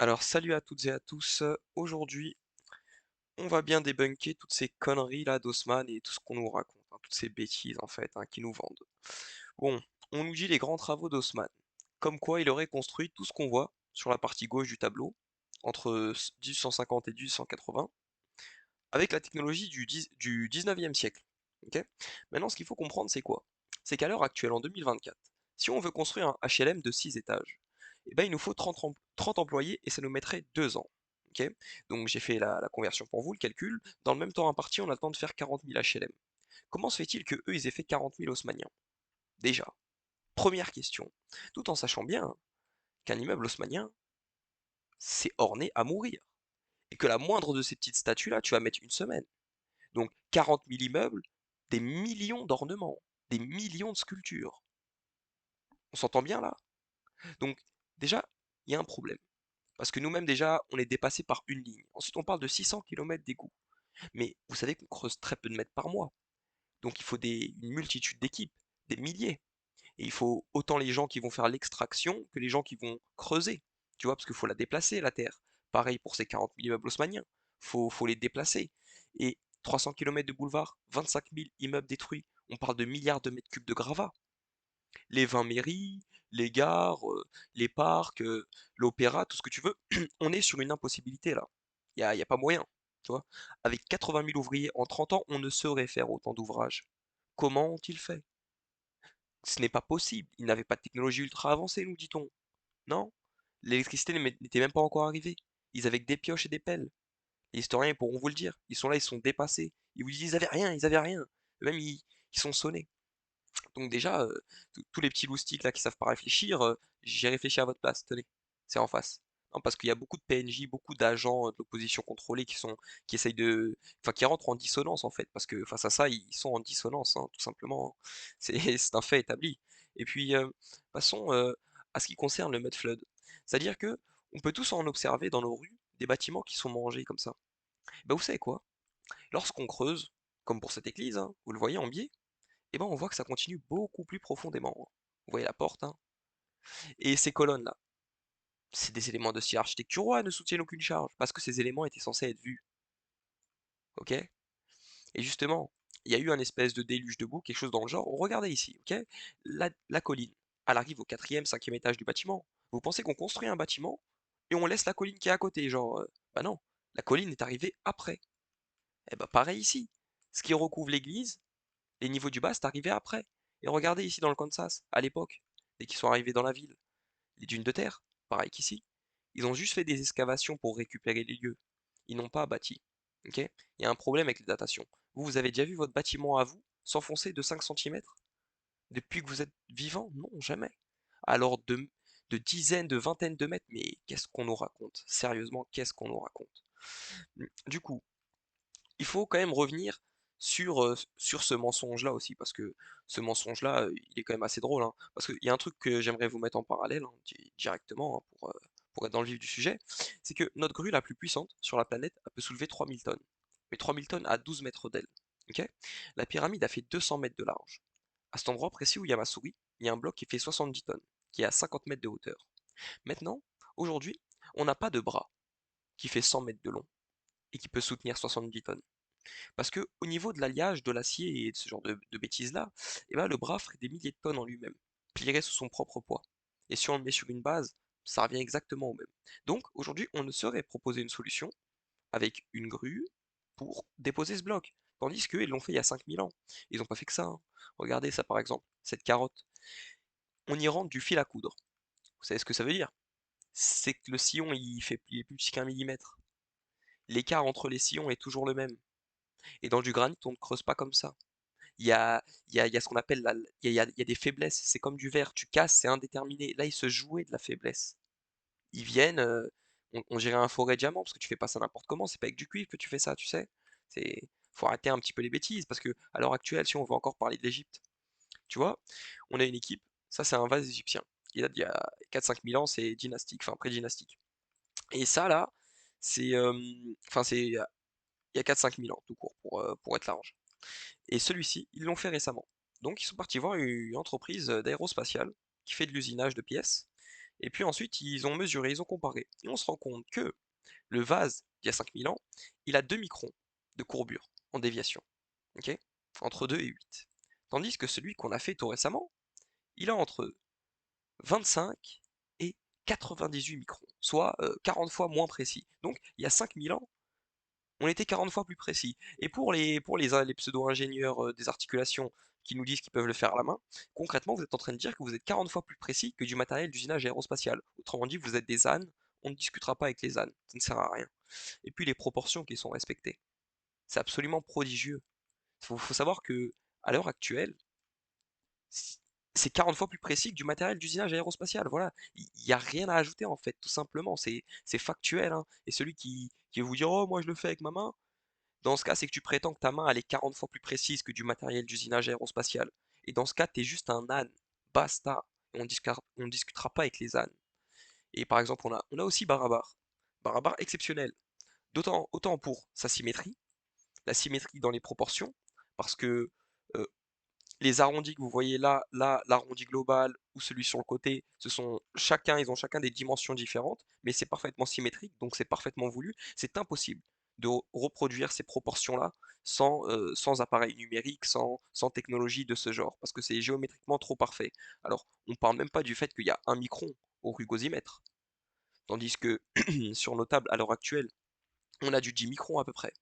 Alors salut à toutes et à tous, aujourd'hui on va bien débunker toutes ces conneries là d'Haussmann et tout ce qu'on nous raconte, hein, toutes ces bêtises en fait, hein, qu'ils nous vendent. Bon, on nous dit les grands travaux d'Haussmann, comme quoi il aurait construit tout ce qu'on voit sur la partie gauche du tableau, entre 1850 et 1880, avec la technologie du 19e siècle. Ok. Maintenant ce qu'il faut comprendre c'est quoi? C'est qu'à l'heure actuelle, en 2024, si on veut construire un HLM de 6 étages, eh ben, il nous faut 30 employés et ça nous mettrait 2 ans. Ok. Donc j'ai fait la conversion pour vous, le calcul. Dans le même temps imparti, on a le temps de faire 40 000 HLM. Comment se fait-il que eux, ils aient fait 40 000 haussmanniens? Déjà, première question. Tout en sachant bien qu'un immeuble haussmannien, c'est orné à mourir. Et que la moindre de ces petites statues-là, tu vas mettre une semaine. Donc 40 000 immeubles, des millions d'ornements, des millions de sculptures. On s'entend bien là? Donc déjà, il y a un problème. Parce que nous-mêmes déjà, on est dépassé par une ligne. Ensuite, on parle de 600 km d'égout. Mais vous savez qu'on creuse très peu de mètres par mois. Donc il faut une multitude d'équipes, des milliers. Et il faut autant les gens qui vont faire l'extraction que les gens qui vont creuser. Tu vois, parce qu'il faut la déplacer, la terre. Pareil pour ces 40 000 immeubles haussmanniens. Faut les déplacer. Et 300 km de boulevard, 25 000 immeubles détruits. On parle de milliards de mètres cubes de gravats. Les 20 mairies, les gares, les parcs, l'opéra, tout ce que tu veux. On est sur une impossibilité là. Y a pas moyen. Tu vois. Avec 80 000 ouvriers en 30 ans, on ne saurait faire autant d'ouvrages. Comment ont-ils fait? Ce n'est pas possible. Ils n'avaient pas de technologie ultra avancée, nous dit-on. Non? L'électricité n'était même pas encore arrivée. Ils avaient que des pioches et des pelles. Les historiens pourront vous le dire. Ils sont là, ils sont dépassés. Ils vous disent ils avaient rien, ils avaient rien. Même ils sont sonnés. Donc déjà, tous les petits loustiques là qui savent pas réfléchir, j'ai réfléchi à votre place, tenez, c'est en face. Non, parce qu'il y a beaucoup de PNJ, beaucoup d'agents de l'opposition contrôlée qui essayent enfin, qui rentrent en dissonance en fait, parce que face à ça, ils sont en dissonance, hein, tout simplement. C'est, c'est un fait établi. Et puis, passons à ce qui concerne le mudflood. C'est-à-dire que on peut tous en observer dans nos rues des bâtiments qui sont mangés comme ça. Ben vous savez quoi? Lorsqu'on creuse, comme pour cette église, hein, vous le voyez en biais, et ben on voit que ça continue beaucoup plus profondément, hein. Vous voyez la porte, hein? Et ces colonnes-là, c'est des éléments de style architecturaux, ne soutiennent aucune charge, parce que ces éléments étaient censés être vus, ok? Et justement, il y a eu un espèce de déluge de boue, quelque chose dans le genre. Regardez ici, ok? La colline, elle arrive au quatrième, cinquième étage du bâtiment. Vous pensez qu'on construit un bâtiment et on laisse la colline qui est à côté, genre, bah non, la colline est arrivée après. Et bah pareil ici. Ce qui recouvre l'église, les niveaux du bas, c'est arrivé après. Et regardez ici dans le Kansas, à l'époque, dès qu'ils sont arrivés dans la ville, les dunes de terre, pareil qu'ici. Ils ont juste fait des excavations pour récupérer les lieux. Ils n'ont pas bâti. Ok. Il y a un problème avec les datations. Vous avez déjà vu votre bâtiment à vous s'enfoncer de 5 centimètres depuis que vous êtes vivant? Non, jamais. Alors de dizaines, de vingtaines de mètres, mais qu'est-ce qu'on nous raconte? Sérieusement, qu'est-ce qu'on nous raconte? Du coup, il faut quand même revenir sur ce mensonge-là aussi, parce que ce mensonge-là, il est quand même assez drôle, hein. Parce qu'il y a un truc que j'aimerais vous mettre en parallèle, hein, directement, hein, pour être dans le vif du sujet, c'est que notre grue la plus puissante sur la planète, elle peut soulever 3000 tonnes. Mais 3000 tonnes à 12 mètres d'aile. Ok. La pyramide a fait 200 mètres de large. À cet endroit précis où il y a ma souris, il y a un bloc qui fait 70 tonnes, qui est à 50 mètres de hauteur. Maintenant, aujourd'hui, on n'a pas de bras qui fait 100 mètres de long et qui peut soutenir 70 tonnes. Parce que au niveau de l'alliage de l'acier et de ce genre de bêtises-là, eh ben, le bras ferait des milliers de tonnes en lui-même, plierait sous son propre poids. Et si on le met sur une base, ça revient exactement au même. Donc aujourd'hui, on ne saurait proposer une solution avec une grue pour déposer ce bloc. Tandis qu'ils l'ont fait il y a 5000 ans. Ils n'ont pas fait que ça, hein. Regardez ça par exemple, cette carotte. On y rentre du fil à coudre. Vous savez ce que ça veut dire? C'est que le sillon il est plus petit qu'1 millimètre. L'écart entre les sillons est toujours le même. Et dans du granit, on ne creuse pas comme ça. Il y a ce qu'on appelle il y a des faiblesses, c'est comme du verre, tu casses, c'est indéterminé. Là, ils se jouaient de la faiblesse. Ils viennent, on dirait un forêt diamant, parce que tu fais pas ça n'importe comment, c'est pas avec du cuivre que tu fais ça, tu sais. Faut arrêter un petit peu les bêtises, parce que à l'heure actuelle, si on veut encore parler de l'Égypte, tu vois, on a une équipe, ça c'est un vase égyptien, qui date d'il y a 4-5 000 ans, c'est dynastique, enfin pré-dynastique. Et ça là, enfin c'est il y a 4-5 000 ans tout court, pour être large. Et celui-ci, ils l'ont fait récemment. Donc ils sont partis voir une entreprise d'aérospatiale qui fait de l'usinage de pièces. Et puis ensuite, ils ont mesuré, ils ont comparé. Et on se rend compte que le vase, d'il y a 5000 ans, il a 2 microns de courbure en déviation. Ok, entre 2 et 8. Tandis que celui qu'on a fait tout récemment, il a entre 25 et 98 microns, soit 40 fois moins précis. Donc il y a 5000 ans, on était 40 fois plus précis. Et pour les pseudo-ingénieurs des articulations qui nous disent qu'ils peuvent le faire à la main, concrètement, vous êtes en train de dire que vous êtes 40 fois plus précis que du matériel d'usinage aérospatial. Autrement dit, vous êtes des ânes, on ne discutera pas avec les ânes, ça ne sert à rien. Et puis les proportions qui sont respectées, c'est absolument prodigieux. Faut savoir que à l'heure actuelle, c'est 40 fois plus précis que du matériel d'usinage aérospatial. Voilà, il n'y a rien à ajouter en fait, tout simplement. C'est factuel, hein. Et celui qui vous dire, oh, moi je le fais avec ma main, dans ce cas, c'est que tu prétends que ta main elle est 40 fois plus précise que du matériel d'usinage aérospatial. Et dans ce cas, t'es juste un âne. Basta. On ne discutera pas avec les ânes. Et par exemple, on a aussi Barabar. Barabar exceptionnel. Autant pour sa symétrie, la symétrie dans les proportions, parce que euh, les arrondis que vous voyez là, l'arrondi global ou celui sur le côté, ils ont chacun des dimensions différentes, mais c'est parfaitement symétrique, donc c'est parfaitement voulu. C'est impossible de reproduire ces proportions-là sans appareil numérique, sans technologie de ce genre, parce que c'est géométriquement trop parfait. Alors, on parle même pas du fait qu'il y a un micron au rugosimètre, tandis que sur nos tables à l'heure actuelle, on a du 10 microns à peu près.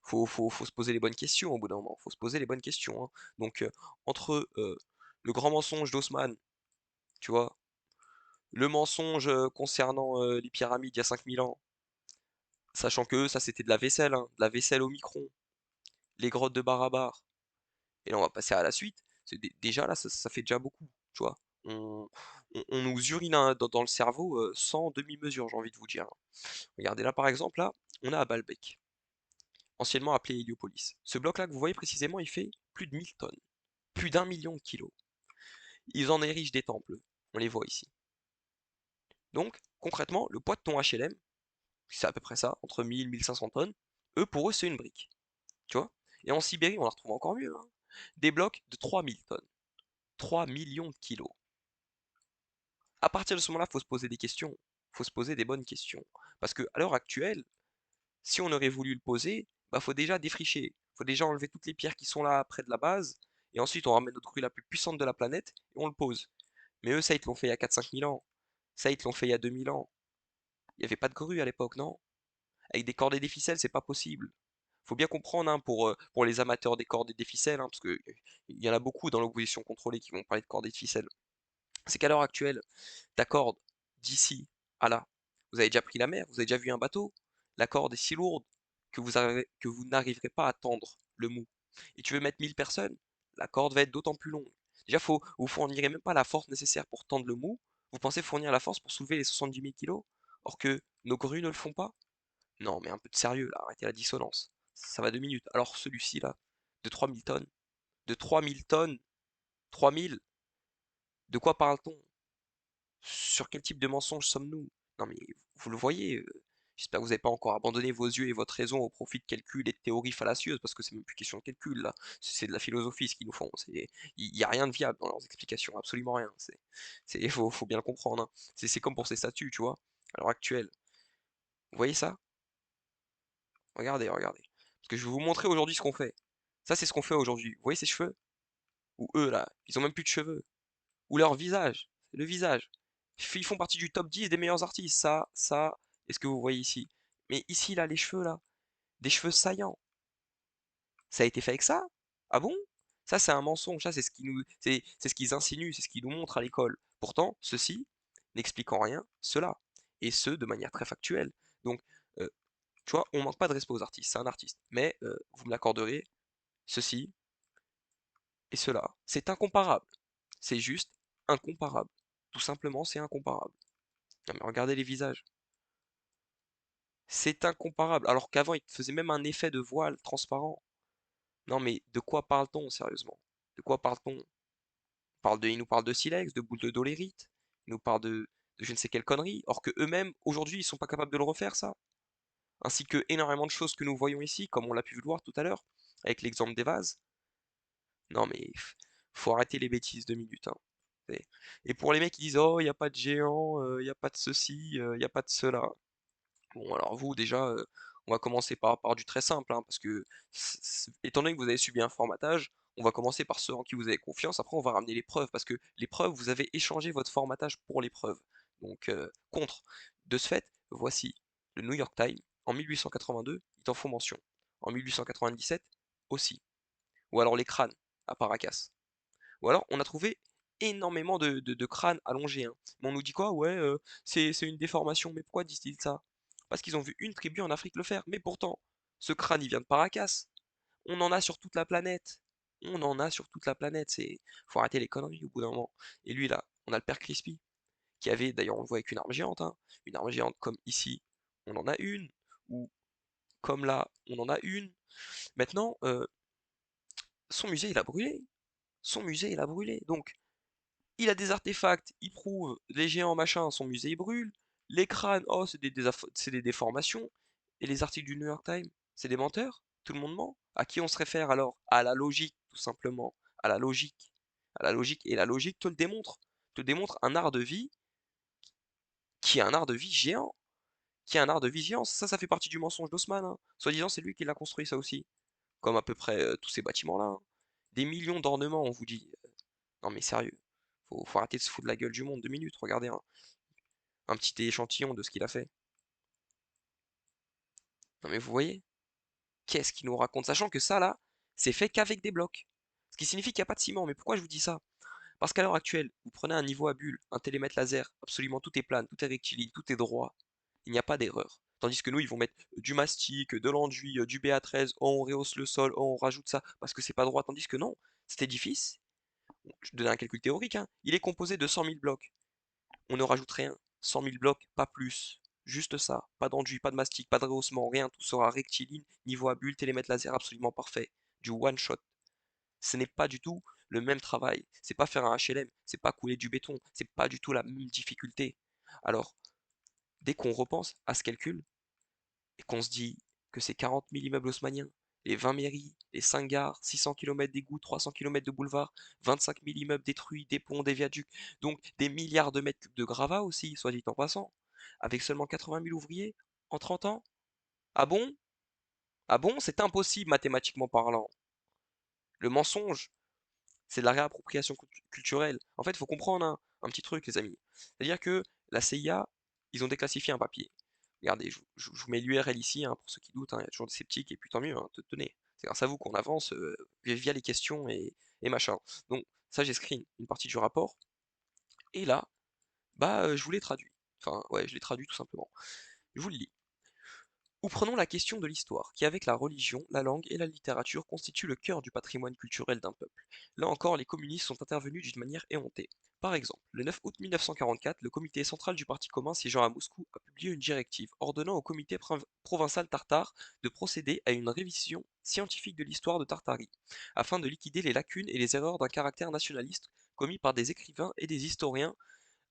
Faut se poser les bonnes questions au bout d'un moment. Faut se poser les bonnes questions, hein. Donc, entre le grand mensonge d'Haussmann, tu vois, le mensonge concernant les pyramides il y a 5000 ans, sachant que ça c'était de la vaisselle, hein, de la vaisselle au micron, les grottes de Barabar, et là on va passer à la suite. Déjà là, ça fait déjà beaucoup, tu vois. On, on nous urine dans le cerveau sans demi-mesure, j'ai envie de vous dire. Regardez là par exemple, là, on a à Baalbek, anciennement appelé Héliopolis. Ce bloc-là que vous voyez précisément, il fait plus de 1000 tonnes. Plus d'un million de kilos. Ils en érigent des temples, on les voit ici. Donc, concrètement, le poids de ton HLM, c'est à peu près ça, entre 1000 et 1500 tonnes, pour eux, c'est une brique. Tu vois? Et en Sibérie, on la retrouve encore mieux, hein. Des blocs de 3000 tonnes. 3 millions de kilos. À partir de ce moment-là, il faut se poser des questions. Il faut se poser des bonnes questions. Parce qu'à l'heure actuelle, si on aurait voulu le poser, bah faut déjà défricher. Faut déjà enlever toutes les pierres qui sont là près de la base. Et ensuite, on ramène notre grue la plus puissante de la planète et on le pose. Mais eux, ça, ils te l'ont fait il y a 4-5 000 ans. Ça, ils te l'ont fait il y a 2000 ans. Il n'y avait pas de grue à l'époque, non? Avec des cordes et des ficelles, c'est pas possible. Faut bien comprendre, hein, pour les amateurs des cordes et des ficelles, hein, parce que il y en a beaucoup dans l'opposition contrôlée qui vont parler de cordes et de ficelles. C'est qu'à l'heure actuelle, ta corde, d'ici à là, vous avez déjà pris la mer, vous avez déjà vu un bateau, la corde est si lourde que vous n'arriverez pas à tendre le mou. Et tu veux mettre 1000 personnes, la corde va être d'autant plus longue. Déjà, vous fournirez même pas la force nécessaire pour tendre le mou, vous pensez fournir la force pour soulever les 70 000 kilos, or que nos grues ne le font pas? Non, mais un peu de sérieux là, arrêtez la dissonance. Ça va 2 minutes. Alors celui-ci là, de 3000 tonnes, de 3000 tonnes, 3000, de quoi parle-t-on? Sur quel type de mensonge sommes-nous? Non mais vous le voyez, j'espère que vous n'avez pas encore abandonné vos yeux et votre raison au profit de calculs et de théories fallacieuses, parce que c'est même plus question de calcul là, c'est de la philosophie ce qu'ils nous font. Il n'y a rien de viable dans leurs explications, absolument rien. Faut bien le comprendre, hein. C'est comme pour ces statues, tu vois, à l'heure actuelle. Vous voyez ça? Regardez, regardez. Parce que je vais vous montrer aujourd'hui ce qu'on fait. Ça, c'est ce qu'on fait aujourd'hui. Vous voyez ces cheveux? Ou eux là, ils ont même plus de cheveux. Ou leur visage, le visage. Ils font partie du top 10 des meilleurs artistes, ça, est-ce que vous voyez ici? Mais ici, là, les cheveux, là, des cheveux saillants, ça a été fait avec ça? Ah bon? Ça, c'est un mensonge, ça, c'est ce qu'ils insinuent, c'est ce qu'ils nous montrent à l'école. Pourtant, ceci n'explique en rien cela, et ce, de manière très factuelle. Donc, euh, tu vois, on manque pas de respect aux artistes, c'est un artiste. Mais, vous me l'accorderez, ceci et cela, c'est incomparable. C'est juste incomparable. Tout simplement, c'est incomparable. Non mais regardez les visages. C'est incomparable. Alors qu'avant, il faisait même un effet de voile transparent. Non mais de quoi parle-t-on sérieusement? De quoi parle-t-on? Il nous parle de silex, de boules de dolérite. Il nous parle de je ne sais quelle connerie. Or que eux-mêmes, aujourd'hui, ils sont pas capables de le refaire, ça. Ainsi que énormément de choses que nous voyons ici, comme on l'a pu le voir tout à l'heure, avec l'exemple des vases. Non mais faut arrêter les bêtises 2 minutes, hein. Et pour les mecs qui disent: «Oh, il y a pas de géant, il y a pas de ceci, il y a pas de cela». Bon, alors vous déjà, on va commencer par du très simple, hein, parce que étant donné que vous avez subi un formatage, on va commencer par ceux en qui vous avez confiance, après on va ramener les preuves, parce que les preuves, vous avez échangé votre formatage pour les preuves. Donc contre. De ce fait, voici le New York Times, en 1882, il t'en faut mention. En 1897 aussi. Ou alors les crânes à Paracas. Ou alors, on a trouvé énormément de crânes allongés, hein. Mais on nous dit quoi? Ouais, c'est une déformation. Mais pourquoi disent-ils ça? Parce qu'ils ont vu une tribu en Afrique le faire. Mais pourtant, ce crâne, il vient de Paracas. On en a sur toute la planète. On en a sur toute la planète. Faut arrêter les conneries au bout d'un moment. Et lui, là, on a le père Crispy, qui avait, d'ailleurs, on le voit avec une arme géante, hein. Une arme géante comme ici, on en a une. Ou comme là, on en a une. Maintenant, son musée, il a brûlé. Son musée, il a brûlé. Donc, il a des artefacts, il prouve, les géants machin, son musée il brûle, les crânes, oh c'est des déformations, et les articles du New York Times, c'est des menteurs, tout le monde ment. À qui on se réfère alors? À la logique, tout simplement, à la logique, à la logique, et la logique te démontre un art de vie qui est un art de vie géant, qui est un art de vie géant, ça fait partie du mensonge d'Haussmann, hein. Soi-disant c'est lui qui l'a construit ça aussi, comme à peu près tous ces bâtiments-là, hein. Des millions d'ornements, on vous dit. Non mais sérieux, faut arrêter de se foutre de la gueule du monde 2 minutes, regardez un petit échantillon de ce qu'il a fait. Non mais vous voyez, qu'est-ce qu'il nous raconte? Sachant que ça là, c'est fait qu'avec des blocs. Ce qui signifie qu'il n'y a pas de ciment. Mais pourquoi je vous dis ça? Parce qu'à l'heure actuelle, vous prenez un niveau à bulle, un télémètre laser, absolument tout est plane, tout est rectiligne, tout est droit. Il n'y a pas d'erreur. Tandis que nous, ils vont mettre du mastic, de l'enduit, du BA13, oh, on rehausse le sol, oh, on rajoute ça, parce que c'est pas droit. Tandis que non, cet édifice, je donne un calcul théorique, hein, il est composé de 100 000 blocs. On ne rajoute rien. 100 000 blocs, pas plus. Juste ça. Pas d'enduit, pas de mastic, pas de rehaussement, rien. Tout sera rectiligne, niveau à bulle, télémètre laser absolument parfait. Du one shot. Ce n'est pas du tout le même travail. C'est pas faire un HLM, c'est pas couler du béton, c'est pas du tout la même difficulté. Alors, dès qu'on repense à ce calcul, et qu'on se dit que ces 40 000 immeubles haussmanniens, les 20 mairies, les 5 gares, 600 km d'égouts, 300 km de boulevards, 25 000 immeubles détruits, des ponts, des viaducs, donc des milliards de mètres cubes de gravats aussi, soit dit en passant, avec seulement 80 000 ouvriers en 30 ans? Ah bon? Ah bon? C'est impossible mathématiquement parlant. Le mensonge, c'est de la réappropriation culturelle. En fait, il faut comprendre un petit truc, les amis. C'est-à-dire que la CIA, ils ont déclassifié un papier. Regardez, je vous mets l'URL ici, hein, pour ceux qui doutent, hein, il y a toujours des sceptiques, et puis tant mieux, hein, tenez. C'est grâce à vous qu'on avance via les questions et machin. Donc, ça, j'ai screen une partie du rapport, et là, bah, je vous l'ai traduit. Enfin, ouais, je l'ai traduit tout simplement. Je vous le lis. Ou prenons la question de l'histoire, qui avec la religion, la langue et la littérature constitue le cœur du patrimoine culturel d'un peuple. Là encore, les communistes sont intervenus d'une manière éhontée. Par exemple, le 9 août 1944, le comité central du Parti commun siégeant à Moscou a publié une directive ordonnant au comité provincial tartare de procéder à une révision scientifique de l'histoire de Tartarie, afin de liquider les lacunes et les erreurs d'un caractère nationaliste commis par des écrivains et des historiens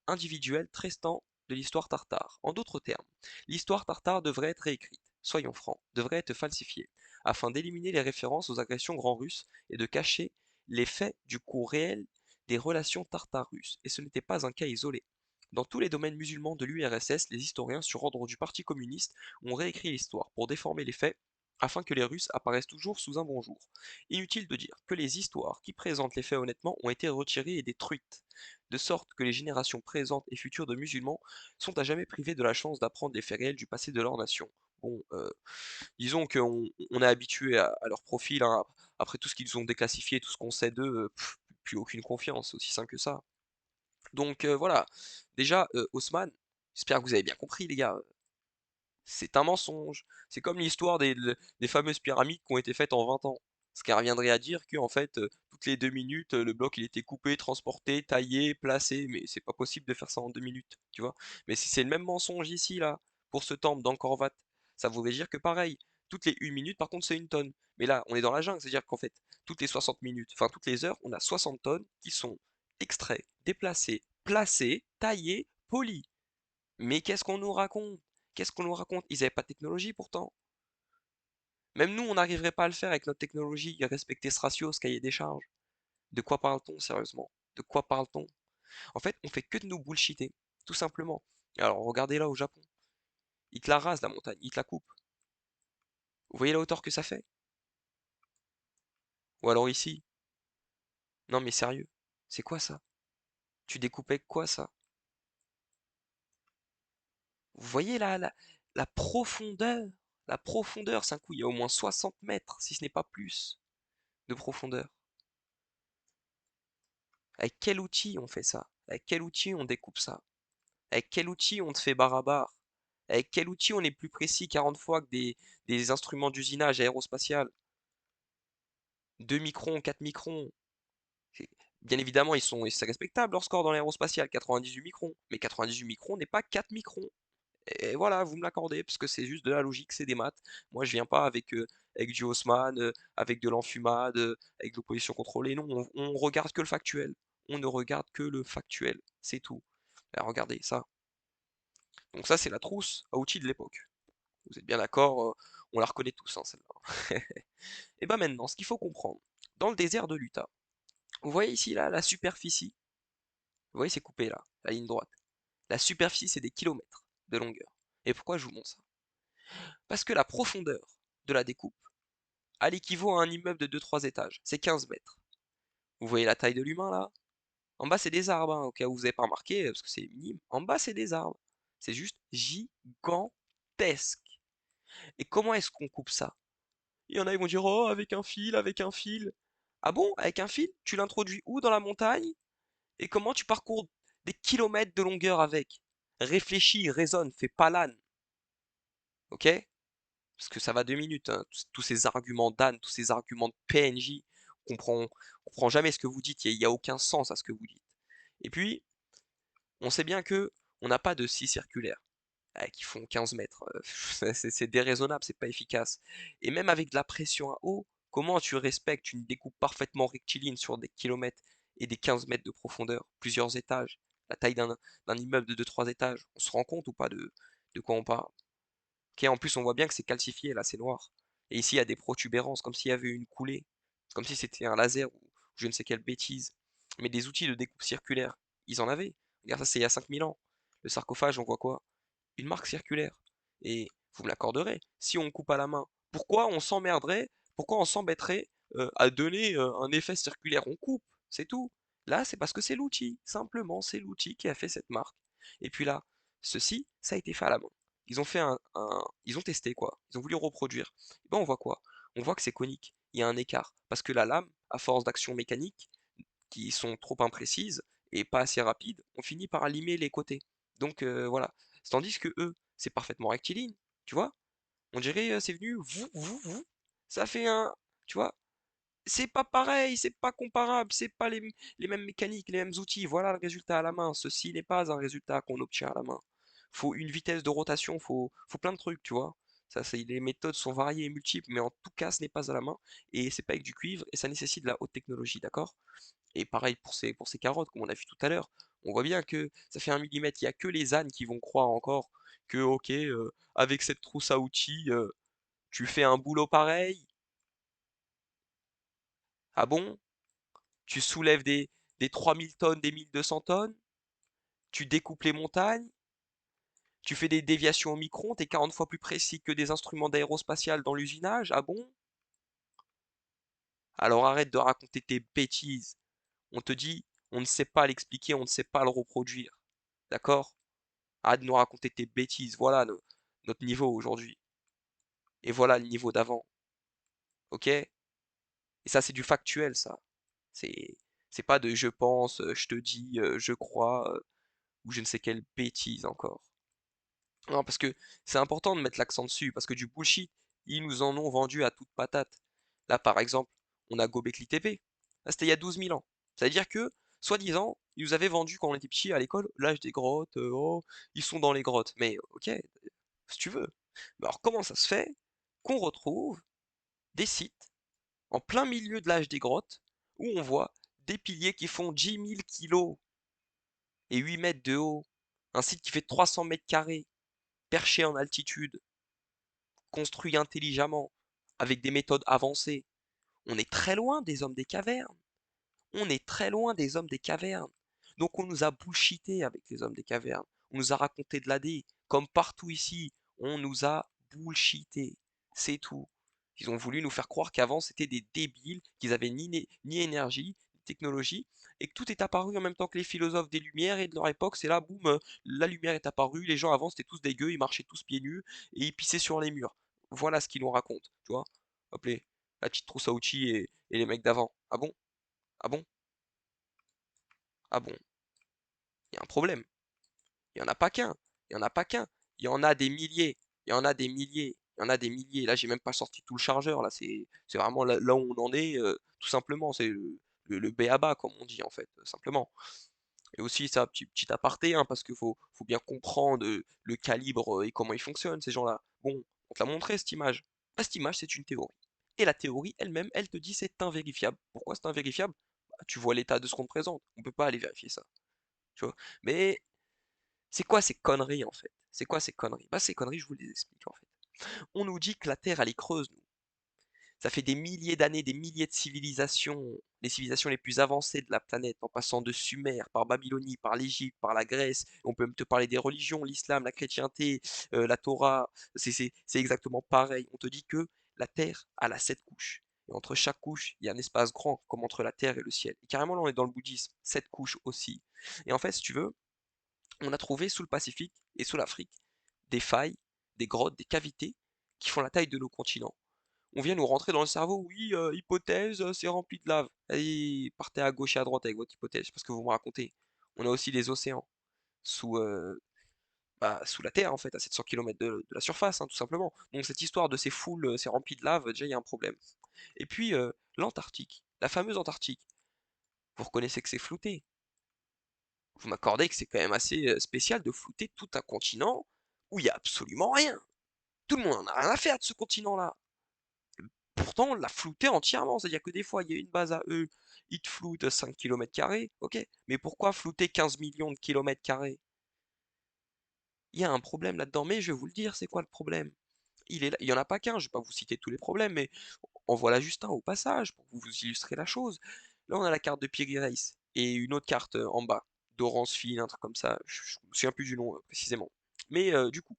individuel traitant de l'histoire tartare. En d'autres termes, l'histoire tartare devrait être réécrite, soyons francs, devrait être falsifiée, afin d'éliminer les références aux agressions grands-russes et de cacher les faits du cours réel des relations tartare-russes, et ce n'était pas un cas isolé. Dans tous les domaines musulmans de l'URSS, les historiens sur ordre du Parti communiste ont réécrit l'histoire pour déformer les faits afin que les Russes apparaissent toujours sous un bon jour. Inutile de dire que les histoires qui présentent les faits honnêtement ont été retirées et détruites, de sorte que les générations présentes et futures de musulmans sont à jamais privées de la chance d'apprendre les faits réels du passé de leur nation. Bon, disons qu'on est habitué à leur profil, hein, après tout ce qu'ils ont déclassifié, tout ce qu'on sait d'eux, plus aucune confiance, aussi simple que ça. Donc voilà, déjà, Haussmann, j'espère que vous avez bien compris les gars, c'est un mensonge. C'est comme l'histoire des fameuses pyramides qui ont été faites en 20 ans. Ce qui reviendrait à dire que en fait, toutes les 2 minutes, le bloc il était coupé, transporté, taillé, placé, mais c'est pas possible de faire ça en 2 minutes, tu vois? Mais si c'est le même mensonge ici, là, pour ce temple d'Angkor Wat, ça voudrait dire que pareil, toutes les 1 minute, par contre, c'est 1 tonne. Mais là, on est dans la jungle, c'est-à-dire qu'en fait, toutes les 60 minutes, enfin toutes les heures, on a 60 tonnes qui sont extraits, déplacés, placés, taillés, polis. Mais qu'est-ce qu'on nous raconte? Qu'est-ce qu'on nous raconte? Ils avaient pas de technologie pourtant. Même nous, on n'arriverait pas à le faire avec notre technologie, à respecter ce ratio, ce cahier des charges. De quoi parle-t-on sérieusement? De quoi parle-t-on? En fait, on fait que de nous bullshiter, tout simplement. Alors regardez là au Japon, ils te la rasent la montagne, ils te la coupent. Vous voyez la hauteur que ça fait? Ou alors ici, non mais sérieux, c'est quoi ça? Tu découpais quoi ça? Vous voyez la profondeur? La profondeur, c'est un coup, il y a au moins 60 mètres, si ce n'est pas plus, de profondeur. Avec quel outil on fait ça? Avec quel outil on découpe ça? Avec quel outil on te fait barabar? Avec quel outil on est plus précis 40 fois que des instruments d'usinage aérospatial? 2 microns, 4 microns. Bien évidemment, c'est respectable leur score dans l'aérospatial, 98 microns. Mais 98 microns n'est pas 4 microns. Et voilà, vous me l'accordez, parce que c'est juste de la logique, c'est des maths. Moi, je viens pas avec du Haussmann, avec de l'enfumade, avec de l'opposition contrôlée. Non, on regarde que le factuel. On ne regarde que le factuel. C'est tout. Alors, regardez ça. Donc ça, c'est la trousse à outils de l'époque. Vous êtes bien d'accord, on la reconnaît tous, hein, celle-là. Et ben maintenant, ce qu'il faut comprendre, dans le désert de l'Utah, vous voyez ici là la superficie, vous voyez c'est coupé là, la ligne droite. La superficie c'est des kilomètres de longueur. Et pourquoi je vous montre ça? Parce que la profondeur de la découpe, elle équivaut à un immeuble de 2-3 étages, c'est 15 mètres. Vous voyez la taille de l'humain là? En bas c'est des arbres, hein, au cas où vous n'avez pas remarqué, parce que c'est minime. En bas c'est des arbres. C'est juste gigantesque. Et comment est-ce qu'on coupe ça? Il y en a, ils vont dire, oh, avec un fil, avec un fil. Ah bon, avec un fil? Tu l'introduis où dans la montagne? Et comment tu parcours des kilomètres de longueur avec? Réfléchis, raisonne, fais pas l'âne, ok? Parce que ça va 2 minutes, hein. Tous ces arguments d'âne, tous ces arguments de PNJ, on comprend jamais ce que vous dites, il y a aucun sens à ce que vous dites. Et puis, on sait bien que on n'a pas de scie circulaire. Qui font 15 mètres. C'est déraisonnable, c'est pas efficace. Et même avec de la pression à eau, comment tu respectes une découpe parfaitement rectiligne sur des kilomètres et des 15 mètres de profondeur, plusieurs étages, la taille d'un immeuble de 2-3 étages? On se rend compte ou pas de quoi on parle? Ok, en plus, on voit bien que c'est calcifié, là, c'est noir. Et ici, il y a des protubérances, comme s'il y avait eu une coulée, comme si c'était un laser ou je ne sais quelle bêtise. Mais des outils de découpe circulaire, ils en avaient. Regarde, ça, c'est il y a 5000 ans. Le sarcophage, on voit quoi? Une marque circulaire. Et vous me l'accorderez, si on coupe à la main, pourquoi on s'emmerderait, pourquoi on s'embêterait à donner un effet circulaire? On coupe, c'est tout. Là, c'est parce que c'est l'outil, simplement, c'est l'outil qui a fait cette marque. Et puis là, ceci, ça a été fait à la main. Ils ont fait ils ont testé quoi, ils ont voulu reproduire. Et ben on voit quoi? On voit que c'est conique, il y a un écart, parce que la lame, à force d'action mécanique, qui sont trop imprécises et pas assez rapides, on finit par limer les côtés. Donc voilà. Tandis que eux, c'est parfaitement rectiligne, tu vois? On dirait c'est venu, vous, ça fait un, tu vois? C'est pas pareil, c'est pas comparable, c'est pas les mêmes mécaniques, les mêmes outils. Voilà le résultat à la main. Ceci n'est pas un résultat qu'on obtient à la main. Faut une vitesse de rotation, faut plein de trucs, tu vois? Les méthodes sont variées et multiples, mais en tout cas, ce n'est pas à la main et c'est pas avec du cuivre et ça nécessite de la haute technologie, d'accord? Et pareil pour ces carottes, comme on a vu tout à l'heure. On voit bien que ça fait 1 millimètre. Il n'y a que les ânes qui vont croire encore que, ok, avec cette trousse à outils, tu fais un boulot pareil. Ah bon? Tu soulèves des 3000 tonnes, des 1200 tonnes, tu découpes les montagnes, tu fais des déviations au micron, t'es 40 fois plus précis que des instruments d'aérospatial dans l'usinage. Ah bon? Alors arrête de raconter tes bêtises. On te dit, on ne sait pas l'expliquer, on ne sait pas le reproduire. D'accord? Arrête de nous raconter tes bêtises. Voilà notre niveau aujourd'hui. Et voilà le niveau d'avant. Ok? Et ça, c'est du factuel, ça. C'est, c'est pas de je pense, je te dis, je crois, ou je ne sais quelle bêtise encore. Non, parce que c'est important de mettre l'accent dessus, parce que du bullshit, ils nous en ont vendu à toute patate. Là, par exemple, on a Gobekli Tepe. Là, c'était il y a 12 000 ans. Ça veut dire que, soi-disant, ils nous avaient vendu quand on était petits à l'école, l'âge des grottes, oh, ils sont dans les grottes. Mais ok, si tu veux. Mais alors comment ça se fait qu'on retrouve des sites en plein milieu de l'âge des grottes où on voit des piliers qui font 10 000 kilos et 8 mètres de haut, un site qui fait 300 mètres carrés, perché en altitude, construit intelligemment, avec des méthodes avancées. On est très loin des hommes des cavernes. On est très loin des hommes des cavernes. Donc on nous a bullshité avec les hommes des cavernes. On nous a raconté de la l'AD. Comme partout ici, on nous a bullshité. C'est tout. Ils ont voulu nous faire croire qu'avant c'était des débiles, qu'ils avaient ni énergie, ni technologie, et que tout est apparu en même temps que les philosophes des Lumières et de leur époque. C'est là, boum, la lumière est apparue. Les gens avant c'était tous dégueux, ils marchaient tous pieds nus et ils pissaient sur les murs. Voilà ce qu'ils nous racontent, tu vois. Hop la petite trousse à outils et les mecs d'avant. Ah bon? Ah bon? Ah bon? Il y a un problème. Il y en a pas qu'un. Il y en a pas qu'un. Il y en a des milliers. Il y en a des milliers. Il y en a des milliers. Là, j'ai même pas sorti tout le chargeur. Là, c'est vraiment là où on en est, tout simplement. C'est le b.a.-ba, comme on dit, en fait, simplement. Et aussi, ça, petit aparté, hein, parce qu'il faut bien comprendre le calibre et comment ils fonctionnent, ces gens-là. Bon, on te l'a montré, cette image. Bah, cette image, c'est une théorie. Et la théorie elle-même, elle te dit c'est invérifiable. Pourquoi c'est invérifiable? Bah, tu vois l'état de ce qu'on te présente. On peut pas aller vérifier ça. Tu vois. Mais c'est quoi ces conneries en fait? C'est quoi ces conneries? Bah ces conneries, je vous les explique en fait. On nous dit que la Terre elle est creuse, nous. Ça fait des milliers d'années, des milliers de civilisations, les civilisations les plus avancées de la planète, en passant de Sumer, par Babylonie, par l'Égypte, par la Grèce. On peut même te parler des religions, l'islam, la chrétienté, la Torah. C'est exactement pareil. On te dit que la Terre elle a 7 couches. Et entre chaque couche, il y a un espace grand, comme entre la Terre et le ciel. Et carrément, là, on est dans le bouddhisme. 7 couches aussi. Et en fait, si tu veux, on a trouvé sous le Pacifique et sous l'Afrique des failles, des grottes, des cavités qui font la taille de nos continents. On vient nous rentrer dans le cerveau, oui, hypothèse, c'est rempli de lave. Allez, partez à gauche et à droite avec votre hypothèse, parce que vous me racontez. On a aussi les océans, sous, sous la Terre, en fait, à 700 km de la surface, hein, tout simplement. Donc cette histoire de ces foules, c'est rempli de lave, déjà, il y a un problème. Et puis, l'Antarctique, la fameuse Antarctique. Vous reconnaissez que c'est flouté. Vous m'accordez que c'est quand même assez spécial de flouter tout un continent où il y a absolument rien. Tout le monde en a rien à faire de ce continent-là. Pourtant, on l'a flouté entièrement, c'est-à-dire que des fois, il y a une base à eux, ils te floutent 5 km², ok, mais pourquoi flouter 15 millions de kilomètres carrés? Il y a un problème là-dedans, mais je vais vous le dire, c'est quoi le problème? Il est là, il y en a pas qu'un, je vais pas vous citer tous les problèmes, mais en voilà juste un au passage, pour vous illustrer la chose. Là, on a la carte de Piri Reis, et une autre carte en bas, d'Orance Fine, un truc comme ça, je me souviens plus du nom précisément. Mais du coup,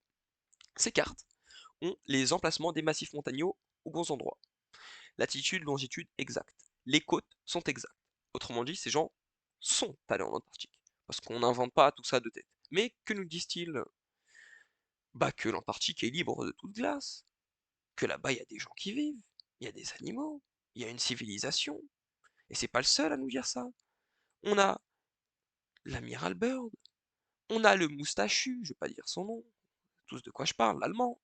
ces cartes ont les emplacements des massifs montagnaux aux bons endroits. Latitude, longitude exacte. Les côtes sont exactes. Autrement dit, ces gens sont allés en Antarctique. Parce qu'on n'invente pas tout ça de tête. Mais que nous disent-ils? Bah que l'Antarctique est libre de toute glace. Que là-bas, il y a des gens qui vivent. Il y a des animaux. Il y a une civilisation. Et c'est pas le seul à nous dire ça. On a l'amiral Byrd. On a le moustachu, je vais pas dire son nom. Tous de quoi je parle, l'allemand.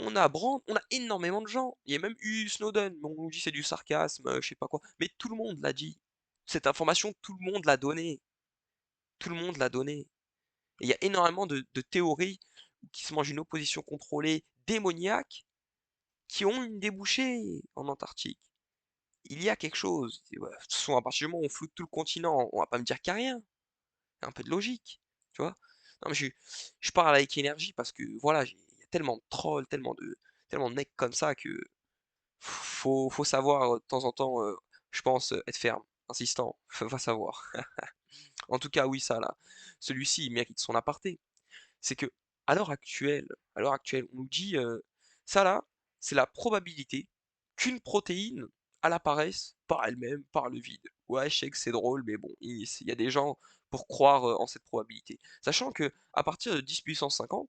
On a Brandt, on a énormément de gens. Il y a même eu Snowden, mais on nous dit c'est du sarcasme, je sais pas quoi. Mais tout le monde l'a dit. Cette information, tout le monde l'a donnée. Tout le monde l'a donnée. Et il y a énormément de théories qui se mangent une opposition contrôlée démoniaque qui ont une débouchée en Antarctique. Il y a quelque chose. Et voilà, de toute façon, à partir du moment où on floute tout le continent, on va pas me dire qu'il n'y a rien. Il y a un peu de logique, tu vois. Non, mais je parle avec énergie parce que voilà, il y a tellement de trolls, tellement de mecs comme ça que faut savoir de temps en temps, je pense, être ferme, insistant, va savoir. En tout cas, oui, ça là, celui-ci, il mérite son aparté. C'est que, à l'heure actuelle, on nous dit, ça là, c'est la probabilité qu'une protéine, elle apparaisse par elle-même, par le vide. Ouais, je sais que c'est drôle, mais bon, il y a des gens pour croire en cette probabilité. Sachant que, à partir de 10 puissance 50,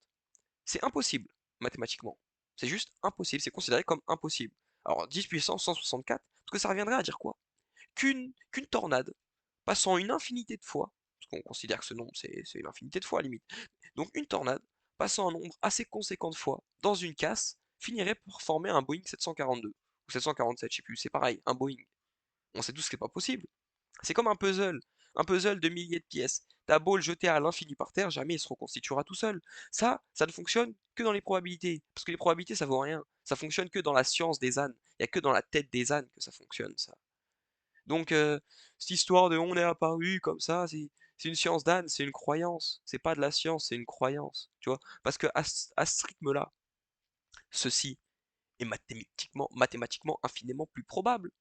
c'est impossible, mathématiquement. C'est juste impossible, c'est considéré comme impossible. Alors 10 puissance 164, parce que ça reviendrait à dire quoi? Qu'une tornade, passant une infinité de fois, parce qu'on considère que ce nombre c'est une infinité de fois à la limite, donc une tornade, passant un nombre assez conséquent de fois dans une casse, finirait par former un Boeing 742, ou 747, je sais plus, c'est pareil, un Boeing. On sait tous que c'est pas possible. C'est comme un puzzle de milliers de pièces. T'as beau le jeter à l'infini par terre, jamais il se reconstituera tout seul. Ça ne fonctionne que dans les probabilités. Parce que les probabilités, ça vaut rien. Ça fonctionne que dans la science des ânes. Il n'y a que dans la tête des ânes que ça fonctionne, ça. Donc, cette histoire de on est apparu comme ça, c'est une science d'âne, c'est une croyance. C'est pas de la science, c'est une croyance. Tu vois? Parce que à ce rythme-là, ceci est mathématiquement infiniment plus probable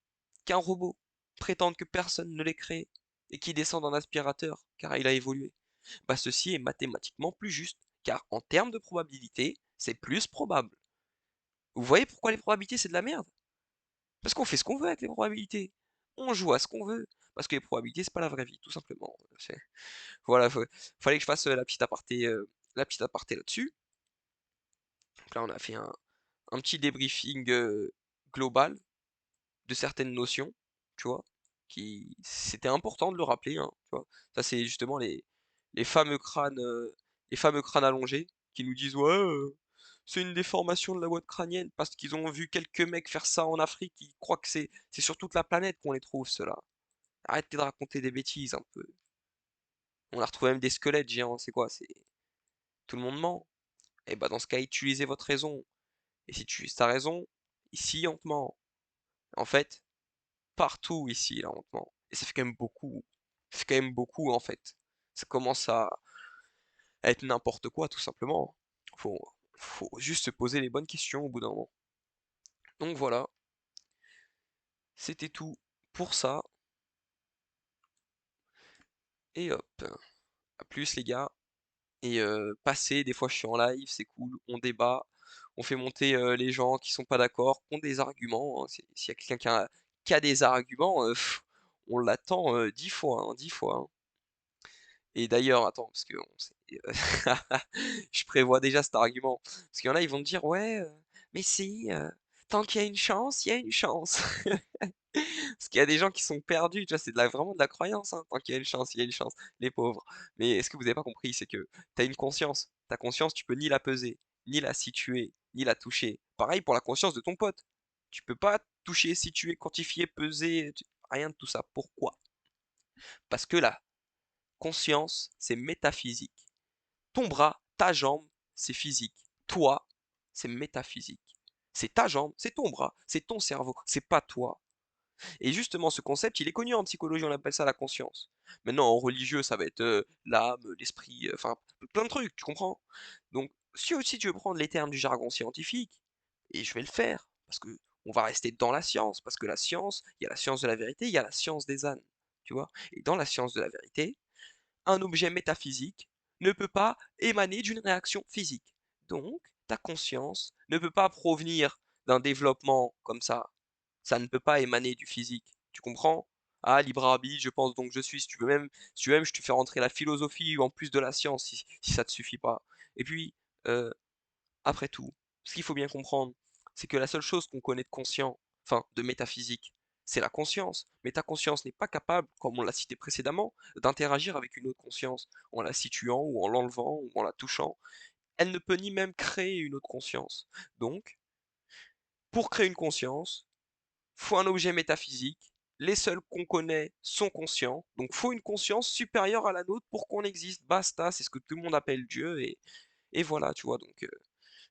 qu'un robot prétende que personne ne l'ait créé. et qui descendent en aspirateur, car il a évolué, bah ceci est mathématiquement plus juste, car en termes de probabilité, c'est plus probable. Vous voyez pourquoi les probabilités c'est de la merde? Parce qu'on fait ce qu'on veut avec les probabilités. On joue à ce qu'on veut. Parce que les probabilités, c'est pas la vraie vie, tout simplement. Voilà, fallait que je fasse la petite aparté là-dessus. Donc là, on a fait un petit débriefing global de certaines notions, tu vois, qui c'était important de le rappeler, hein, tu vois. Ça, c'est justement les fameux crânes, euh, les fameux crânes allongés qui nous disent ouais, c'est une déformation de la boîte crânienne parce qu'ils ont vu quelques mecs faire ça en Afrique, ils croient que c'est sur toute la planète qu'on les trouve ceux-là. Arrêtez de raconter des bêtises un peu. On a retrouvé même des squelettes géants, c'est quoi? C'est tout le monde ment. Et bah dans ce cas, utilisez votre raison. Et si tu utilises ta raison, ici on te ment. En fait, partout ici, là, on te ment. Et ça fait quand même beaucoup. Ça fait quand même beaucoup en fait. Ça commence à être n'importe quoi tout simplement. Faut, faut juste se poser les bonnes questions au bout d'un moment. Donc voilà, c'était tout pour ça. Et hop, à plus les gars. Et passer, des fois je suis en live, c'est cool, on débat, on fait monter les gens qui sont pas d'accord, qui ont des arguments, hein. S'il y a quelqu'un qui a des arguments, on l'attend 10 fois, hein, 10 fois, hein. Et d'ailleurs, attends, parce que je prévois déjà cet argument. Parce qu'il y en a, ils vont me dire, ouais, mais si, tant qu'il y a une chance, il y a une chance. Parce qu'il y a des gens qui sont perdus, tu vois, vraiment de la croyance, hein. Tant qu'il y a une chance, il y a une chance, les pauvres. Mais ce que vous n'avez pas compris, c'est que tu as une conscience. Ta conscience, tu peux ni la peser, ni la situer, ni la toucher. Pareil pour la conscience de ton pote. Tu peux pas toucher, situer, quantifier, peser, rien de tout ça. Pourquoi? Parce que la conscience, c'est métaphysique. Ton bras, ta jambe, c'est physique. Toi, c'est métaphysique. C'est ta jambe, c'est ton bras, c'est ton cerveau, c'est pas toi. Et justement, ce concept, il est connu en psychologie, on appelle ça la conscience. Maintenant, en religieux, ça va être l'âme, l'esprit, enfin, plein de trucs, tu comprends? Donc, si aussi tu veux prendre les termes du jargon scientifique, et je vais le faire, parce que on va rester dans la science, parce que la science, il y a la science de la vérité, il y a la science des ânes, tu vois? Et dans la science de la vérité, un objet métaphysique ne peut pas émaner d'une réaction physique. Donc, ta conscience ne peut pas provenir d'un développement comme ça ne peut pas émaner du physique. Tu comprends? Ah, libre arbitre, je pense donc je suis. Si tu veux même, je te fais rentrer la philosophie en plus de la science, si ça te suffit pas. Et puis, euh, après tout, ce qu'il faut bien comprendre, c'est que la seule chose qu'on connaît de conscient, enfin de métaphysique, c'est la conscience. Mais ta conscience n'est pas capable, comme on l'a cité précédemment, d'interagir avec une autre conscience, en la situant ou en l'enlevant ou en la touchant. Elle ne peut ni même créer une autre conscience. Donc, pour créer une conscience, faut un objet métaphysique. Les seuls qu'on connaît sont conscients. Donc faut une conscience supérieure à la nôtre pour qu'on existe. Basta, c'est ce que tout le monde appelle Dieu. Et voilà, tu vois. Donc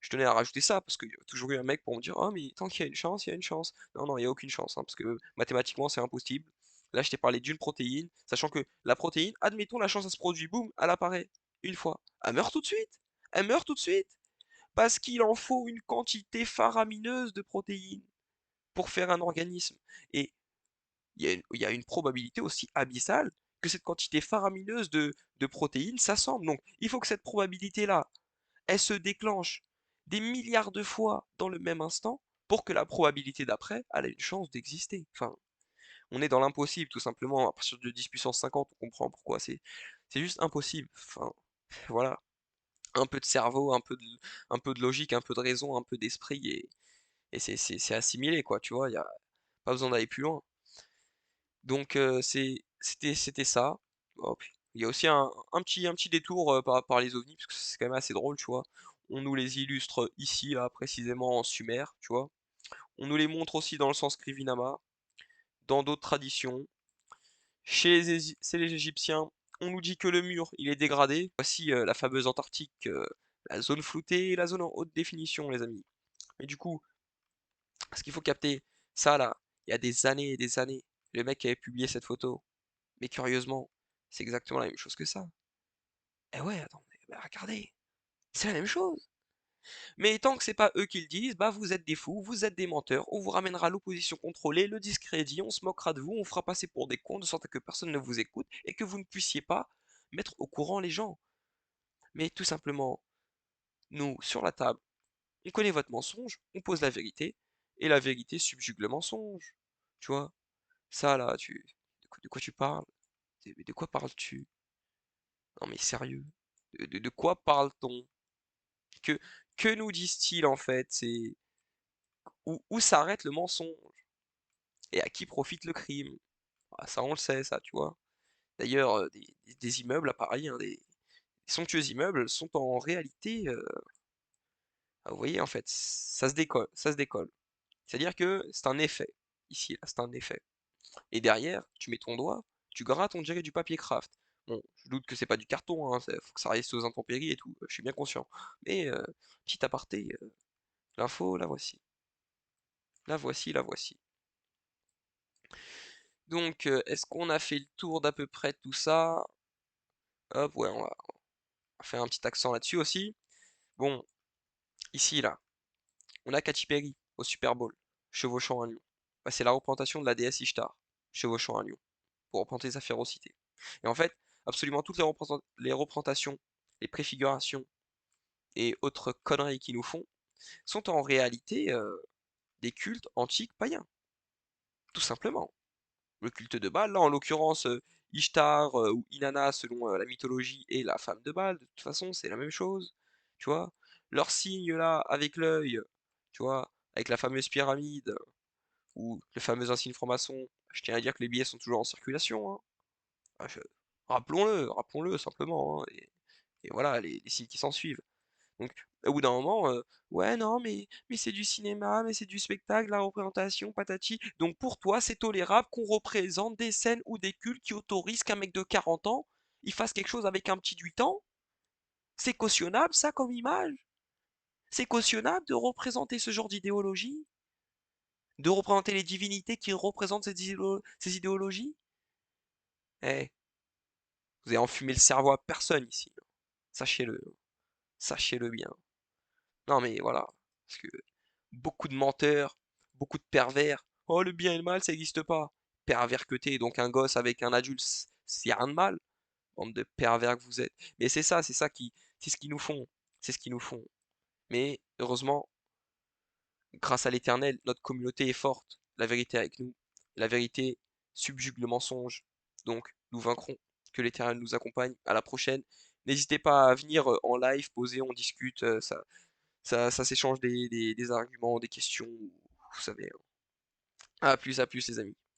je tenais à rajouter ça parce qu'il y a toujours eu un mec pour me dire oh mais tant qu'il y a une chance, il y a une chance. Non, non, il n'y a aucune chance, hein, parce que mathématiquement c'est impossible. Là je t'ai parlé d'une protéine, sachant que la protéine, admettons la chance elle se produit, boum, elle apparaît une fois. Elle meurt tout de suite. Elle meurt tout de suite. Parce qu'il en faut une quantité faramineuse de protéines pour faire un organisme. Et il y a une probabilité aussi abyssale que cette quantité faramineuse de protéines s'assemble. Donc il faut que cette probabilité-là, elle se déclenche des milliards de fois dans le même instant pour que la probabilité d'après, elle ait une chance d'exister. Enfin, on est dans l'impossible tout simplement. À partir de 10 puissance 50, on comprend pourquoi. C'est juste impossible. Enfin, voilà. Un peu de cerveau, un peu de logique, un peu de raison, un peu d'esprit et c'est assimilé quoi, tu vois. Il y a pas besoin d'aller plus loin. Donc c'était ça. Hop. Il y a aussi un petit détour par les ovnis, parce que c'est quand même assez drôle, tu vois. On nous les illustre ici, là, précisément en Sumer, tu vois. On nous les montre aussi dans le sanskrit Vinama, dans d'autres traditions. Chez les Égyptiens, on nous dit que le mur, il est dégradé. Voici la fameuse Antarctique, la zone floutée et la zone en haute définition, les amis. Mais du coup, ce qu'il faut capter, ça là, il y a des années et des années, le mec qui avait publié cette photo, mais curieusement, c'est exactement la même chose que ça. Eh ouais, attends, mais regardez, c'est la même chose. Mais tant que c'est pas eux qui le disent, bah vous êtes des fous, vous êtes des menteurs, on vous ramènera l'opposition contrôlée, le discrédit, on se moquera de vous, on fera passer pour des cons de sorte à que personne ne vous écoute et que vous ne puissiez pas mettre au courant les gens. Mais tout simplement, nous, sur la table, on connaît votre mensonge, on pose la vérité, et la vérité subjugue le mensonge. Tu vois? Ça là, de quoi tu parles? De quoi parles-tu? Non mais sérieux, de quoi parle-t-on? Que, que nous disent-ils en fait? C'est où s'arrête le mensonge? Et à qui profite le crime? Ah, ça on le sait, ça, tu vois. D'ailleurs, des immeubles à Paris, hein, des somptueux immeubles sont en réalité, vous voyez, en fait, ça se décolle, ça se décolle. C'est-à-dire que c'est un effet, ici, là, c'est un effet. Et derrière, tu mets ton doigt, tu grattes, on dirait du papier craft. Bon, je doute que c'est pas du carton, hein, faut que ça reste aux intempéries et tout, je suis bien conscient. Mais, petit aparté, l'info, la voici. La voici, la voici. Donc, est-ce qu'on a fait le tour d'à peu près tout ça? Hop, ouais, on va faire un petit accent là-dessus aussi. Bon, ici, là, on a Katy Perry au Super Bowl, chevauchant un lion. Bah, c'est la représentation de la déesse Ishtar, chevauchant un lion, pour représenter sa férocité. Et en fait, absolument toutes les représentations, les préfigurations et autres conneries qu'ils nous font sont en réalité des cultes antiques païens, tout simplement. Le culte de Baal, là en l'occurrence Ishtar ou Inanna selon la mythologie et la femme de Baal, de toute façon c'est la même chose, tu vois. Leur signe là avec l'œil, tu vois, avec la fameuse pyramide ou le fameux insigne franc-maçon, je tiens à dire que les billets sont toujours en circulation, hein. Ah, rappelons-le, rappelons-le simplement, hein, et voilà les signes qui s'en suivent. Donc, au bout d'un moment, ouais, non, mais c'est du cinéma, mais c'est du spectacle, la représentation, patati. Donc, pour toi, c'est tolérable qu'on représente des scènes ou des cultes qui autorisent qu'un mec de 40 ans, il fasse quelque chose avec un petit de 8 ans? C'est cautionnable, ça, comme image? C'est cautionnable de représenter ce genre d'idéologie? De représenter les divinités qui représentent ces idéologies? Eh, vous avez enfumé le cerveau à personne ici. Sachez-le. Sachez-le bien. Non, mais voilà. Parce que beaucoup de menteurs, beaucoup de pervers. Oh, le bien et le mal, ça n'existe pas. Pervers que t'es, donc un gosse avec un adulte, c'est rien de mal. Bande de pervers que vous êtes. Mais c'est ce qu'ils nous font. C'est ce qu'ils nous font. Mais heureusement, grâce à l'Éternel, notre communauté est forte. La vérité est avec nous. La vérité subjugue le mensonge. Donc, nous vaincrons. Que l'Éternel nous accompagne. À la prochaine. N'hésitez pas à venir en live, poser, on discute. Ça s'échange des arguments, des questions. Vous savez, hein. À plus les amis.